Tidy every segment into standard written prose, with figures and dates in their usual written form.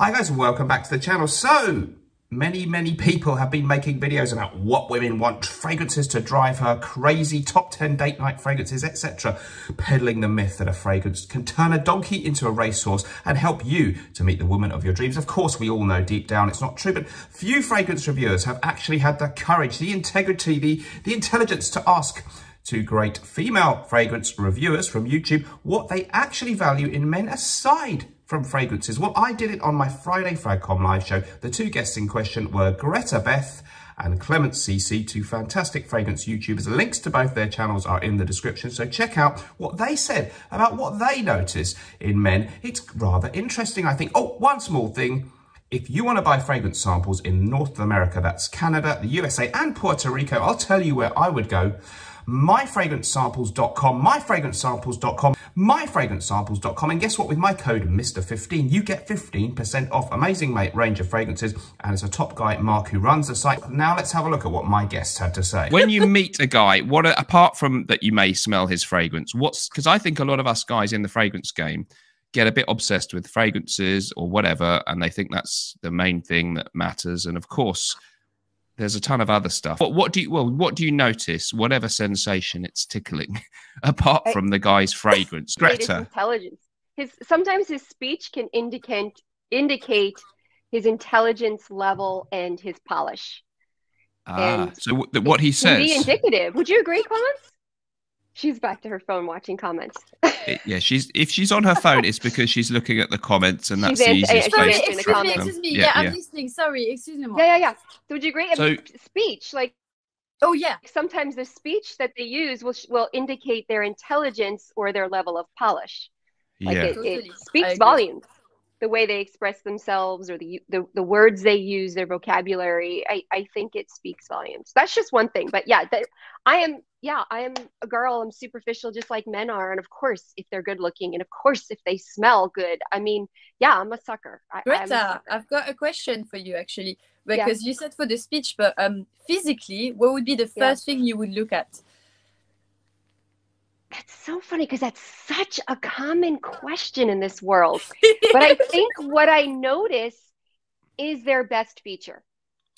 Hi guys, welcome back to the channel. So, many people have been making videos about what women want, fragrances to drive her crazy, top 10 date night fragrances, etc. Peddling the myth that a fragrance can turn a donkey into a racehorse and help you to meet the woman of your dreams. Of course, we all know deep down it's not true, but few fragrance reviewers have actually had the courage, the integrity, the intelligence to ask two great female fragrance reviewers from YouTube what they actually value in men aside from fragrances. Well, I did it on my Friday FragCom live show. The two guests in question were Greta Beth and Clement CC, two fantastic fragrance YouTubers. Links to both their channels are in the description, so check out what they said about what they notice in men. It's rather interesting, I think. Oh, one small thing. If you want to buy fragrance samples in North America, that's Canada, the USA, and Puerto Rico, I'll tell you where I would go. myfragrancesamples.com, myfragrancesamples.com, and guess what? With my code Mr15, you get 15% off. Amazing range of fragrances, and it's a top guy, Mark, who runs the site. Now let's have a look at what my guests had to say. When you meet a guy, apart from that you may smell his fragrance, because I think a lot of us guys in the fragrance game get a bit obsessed with fragrances or whatever, and they think that's the main thing that matters. And of course, there's a ton of other stuff. What do you notice, whatever sensation it's tickling, apart from the guy's fragrance? Greta. Intelligence. Sometimes his speech can indicate his intelligence level and his polish. So what he says. Be indicative. Would you agree, Clemens? She's back to her phone watching comments. Yeah, if she's on her phone, it's because she's looking at the comments, and that's the easiest place. Excuse me. Yeah, I'm listening. Sorry, excuse me. Yeah. So would you agree? So, speech, like, oh yeah. Sometimes the speech that they use will indicate their intelligence or their level of polish. Like it speaks volumes. The way they express themselves or the words they use, their vocabulary, I think it speaks volumes. That's just one thing. But yeah, I am a girl. I'm superficial just like men are. And of course, if they're good looking and of course, if they smell good, I mean, yeah, I'm a sucker. Greta, I've got a question for you actually, because you said for the speech, but physically, what would be the first thing you would look at? That's so funny because that's such a common question in this world. But I think what I notice is their best feature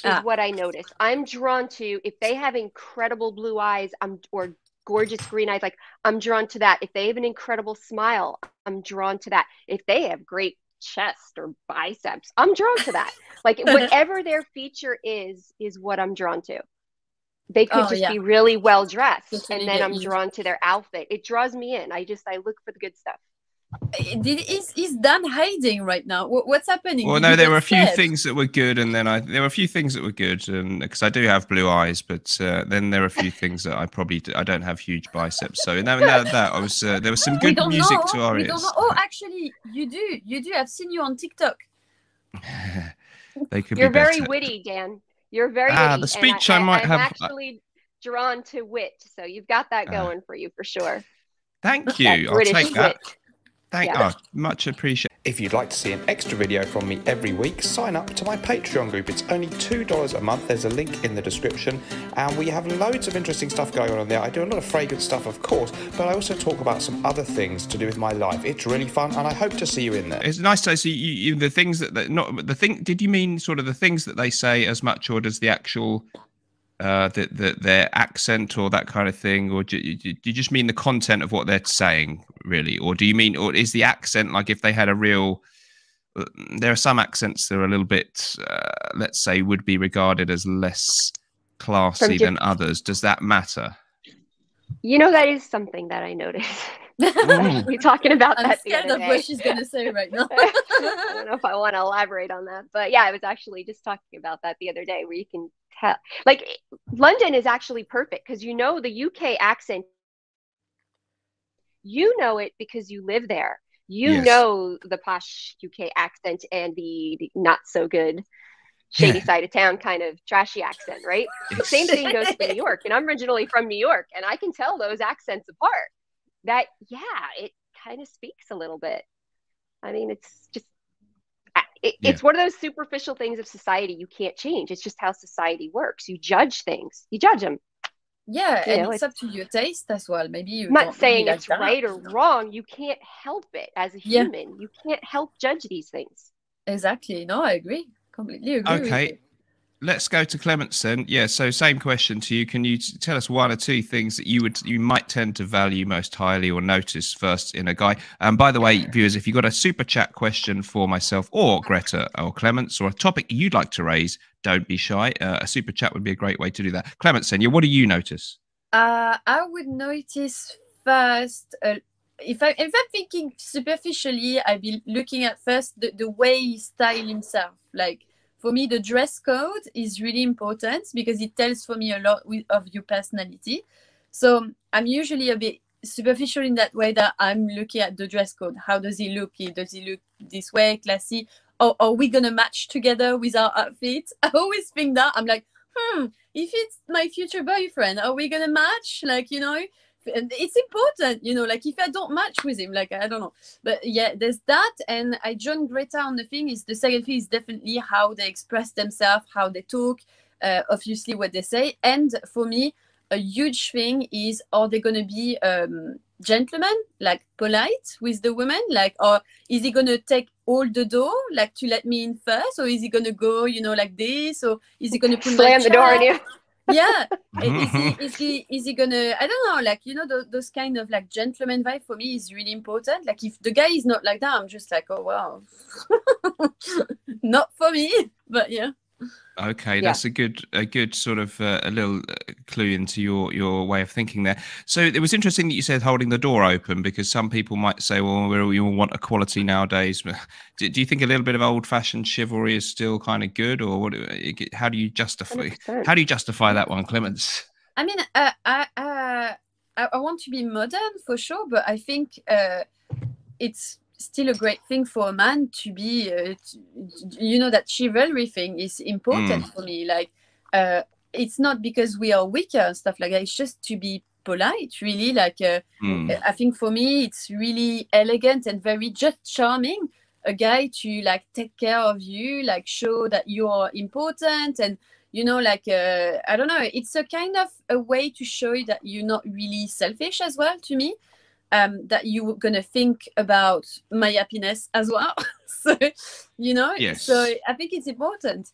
is what I notice. I'm drawn to, if they have incredible blue eyes or gorgeous green eyes, like I'm drawn to that. If they have an incredible smile, I'm drawn to that. If they have great chest or biceps, I'm drawn to that. Like whatever their feature is what I'm drawn to. They could just be really well dressed, and then I'm drawn to their outfit. It draws me in. I look for the good stuff. Is Dan hiding right now? What's happening? Well, no, there were a few things that were good, and then there were a few things that were good, and because I do have blue eyes, but then there are a few things that I don't have huge biceps. So that I was there was some good music to our ears. Oh, actually, you do. I've seen you on TikTok. They could. You're very witty, Dan. You're very witty. The speech I'm actually drawn to wit, so you've got that going for you for sure. Thank you. I'll take that. Much appreciated. If you'd like to see an extra video from me every week, sign up to my Patreon group. It's only $2 a month. There's a link in the description, and we have loads of interesting stuff going on there. I do a lot of fragrance stuff, of course, but I also talk about some other things to do with my life. It's really fun, and I hope to see you in there. It's nice to see the things did you mean sort of the things that they say as much, or does the actual their accent or that kind of thing, or do you just mean the content of what they're saying, really, or do you mean, or is the accent like if they had a real? There are some accents that are a little bit, let's say, would be regarded as less classy than others. Does that matter? You know, that is something that I noticed. We're talking about that the other day. I'm scared of what she's going to say right now. I don't know if I want to elaborate on that, but yeah, I was actually just talking about that the other day, where you can tell, like, London is actually perfect because you know the UK accent. You know it because you live there. You know the posh UK accent and the not so good shady side of town kind of trashy accent, right? The same thing goes for New York, and I'm originally from New York, and I can tell those accents apart. That it kind of speaks a little bit. I mean, it's just it's one of those superficial things of society you can't change. It's just how society works. You judge things, you judge them. Yeah, and it's up to your taste as well. Maybe you. I'm not saying it's right or wrong. You can't help it as a human. You can't help judge these things. Exactly. No, I agree. Completely agree with Okay. you. Let's go to Clements then. Yeah, so same question to you. Can you tell us one or two things that you might tend to value most highly or notice first in a guy? And by the way, viewers, if you've got a super chat question for myself or Greta or Clements, or a topic you'd like to raise, don't be shy. A super chat would be a great way to do that. Clements, then, what do you notice? I would notice first, if I'm thinking superficially, I'd be looking at first the way he style himself. Like, for me, the dress code is really important because it tells for me a lot of your personality. So I'm usually a bit superficial in that way, that I'm looking at the dress code. How does he look? Does he look this way, classy? Or are we gonna match together with our outfits? I always think that. I'm like, if it's my future boyfriend, are we gonna match? Like, you know, it's important, you know, like if I don't match with him, like, I don't know. But yeah, there's that. And I join Greta on the thing is the second thing is definitely how they express themselves, how they talk, obviously what they say. And for me, a huge thing is, are they going to be gentlemen, like polite with the women, like, or is he going to take all the door, like to let me in first, or is he going to go, you know, like this, or is he going to slam the door on you? Yeah. Is he gonna, I don't know, like, you know, those kind of like gentleman vibe for me is really important. Like, if the guy is not like that, I'm just like, oh wow. Not for me. But yeah. Okay, that's a good sort of a little clue into your way of thinking there. So it was interesting that you said holding the door open, because some people might say, well, we all want equality nowadays. Do you think a little bit of old-fashioned chivalry is still kind of good, or what? How do you justify 100%. that one, Clements? I mean, I want to be modern for sure, but I think it's still a great thing for a man to be, you know, that chivalry thing is important for me. Like, it's not because we are weaker and stuff like that. It's just to be polite, really. Like, I think for me, it's really elegant and very just charming. A guy to like take care of you, like show that you are important, and you know, like, I don't know. It's a kind of a way to show that you're not really selfish as well, to me. That you're gonna think about my happiness as well. So, you know, yes. So I think it's important.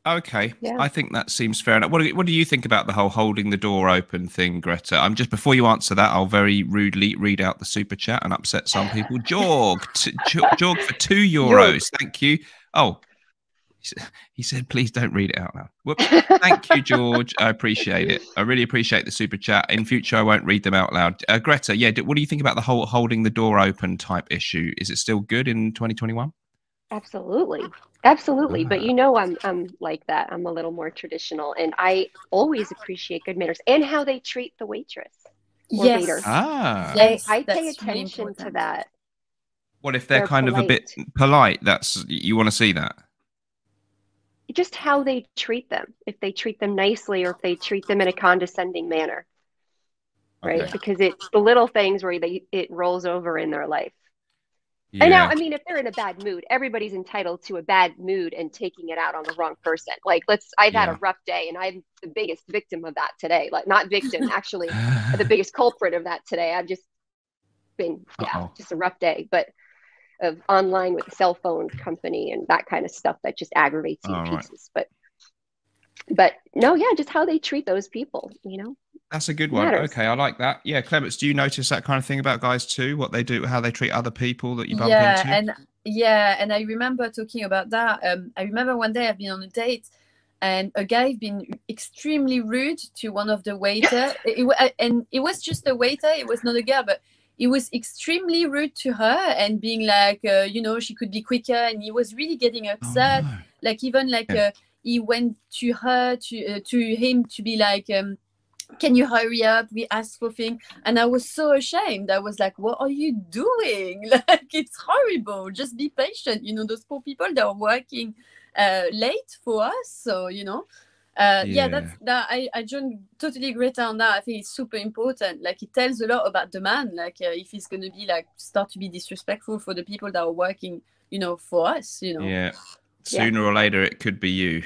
Okay, I think that seems fair enough. What do you think about the whole holding the door open thing, Greta? I'm just, before you answer that, I'll very rudely read out the super chat and upset some people. Jorg for €2. Thank you. Oh, he said, please don't read it out loud. Whoops. Thank you, George. I appreciate it. I really appreciate the super chat. In future, I won't read them out loud. Greta, what do you think about the whole holding the door open type issue? Is it still good in 2021? Absolutely. But you know, I'm like that. I'm a little more traditional, and I always appreciate good manners and how they treat the waitress or waiter. Yes, I pay attention to that. What if they're kind of a bit polite? You want to see that? Just how they treat them. If they treat them nicely, or if they treat them in a condescending manner, right? Okay. Because it's the little things where it rolls over in their life. Yeah. And now, I mean, if they're in a bad mood, everybody's entitled to a bad mood and taking it out on the wrong person. Like, I've had a rough day, and I'm the biggest victim of that today. Like, not victim, actually, the biggest culprit of that today. I've just been, just a rough day, but of online with the cell phone company and that kind of stuff that just aggravates you to pieces. Right. But no, just how they treat those people, you know. That's a good one. Okay, I like that. Yeah, Clements, do you notice that kind of thing about guys too? What they do, how they treat other people that you bump into? And I remember talking about that. I remember one day I've been on a date, and a guy been extremely rude to one of the waiter. And it was just a waiter. It was not a girl, but he was extremely rude to her and being like, you know, she could be quicker. And he was really getting upset. Oh, no. Like, even like he went to her, to him, to be like, can you hurry up? We asked for things. And I was so ashamed. I was like, what are you doing? Like, it's horrible. Just be patient. You know, those poor people that are working late for us. So, you know, that's that. I join totally Greta on that. I think it's super important. Like, it tells a lot about the man. Like, if he's going to be like, start to be disrespectful for the people that are working, you know, for us, you know. Yeah. Sooner or later, it could be you.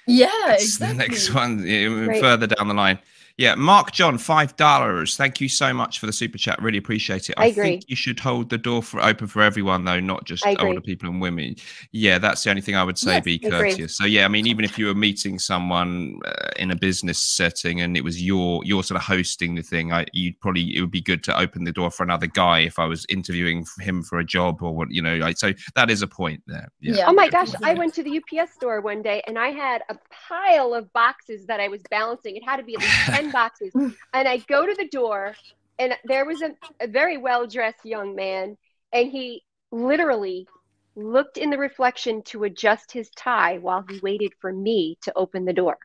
Yeah, That's exactly. the next one, Right. further down the line. Yeah, Mark John, $5. Thank you so much for the super chat. Really appreciate it. I think agree. you should hold the door open for everyone, though, not just I agree. older people and women. Yeah, that's the only thing I would say. Yes, Be I agree. courteous. So yeah, I mean, even if you were meeting someone in a business setting and it was you're sort of hosting the thing, it would be good to open the door for another guy if I was interviewing him for a job or what, so that is a point there. Yeah. Yeah. Oh my gosh, I went to the UPS store one day and I had a pile of boxes that I was balancing. It had to be at least 10 boxes. And I go to the door and there was a very well-dressed young man, and he literally looked in the reflection to adjust his tie while he waited for me to open the door.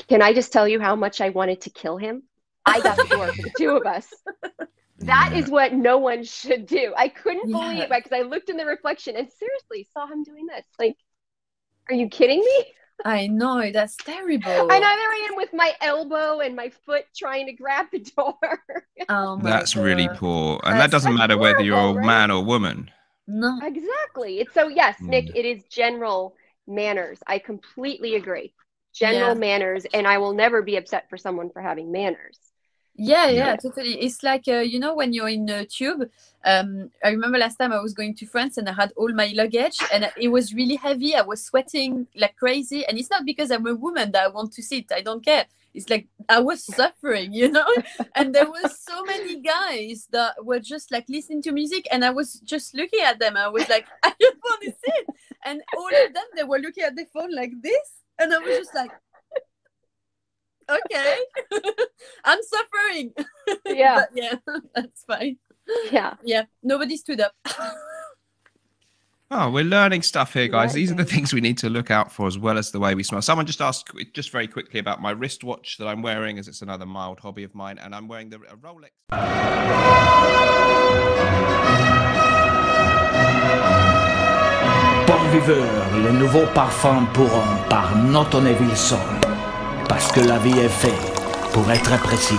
Can I just tell you how much I wanted to kill him? I got the door for the two of us. That is what no one should do. I couldn't believe it because I looked in the reflection and seriously saw him doing this. Like, are you kidding me? I know, that's terrible. And there I am with my elbow and my foot trying to grab the door. Oh my That's really God. poor. And that That's doesn't matter whether you're a horrible, right? man or woman. No. Exactly. It's so, yes, Nick, it is general manners. I completely agree. General Yeah. manners, and I will never be upset for someone for having manners. Yeah, totally. It's like, when you're in a tube, I remember last time I was going to France and I had all my luggage and it was really heavy. I was sweating like crazy. And it's not because I'm a woman that I want to sit. I don't care. It's like I was suffering, and there were so many guys that were just like listening to music and I was just looking at them. I was like, I just want to sit. And all of them, they were looking at their phone like this. And I was just like, okay, I'm suffering. Yeah. But yeah, that's fine. Yeah. Yeah, nobody stood up. Oh, we're learning stuff here, guys. These are the things we need to look out for, as well as the way we smell. Someone just asked, just very quickly, about my wristwatch that I'm wearing, as it's another mild hobby of mine, and I'm wearing a Rolex. Bon viveur, le nouveau parfum pour un barnetnaughton et Wilson. Parce que la vie est faite pour être appréciée.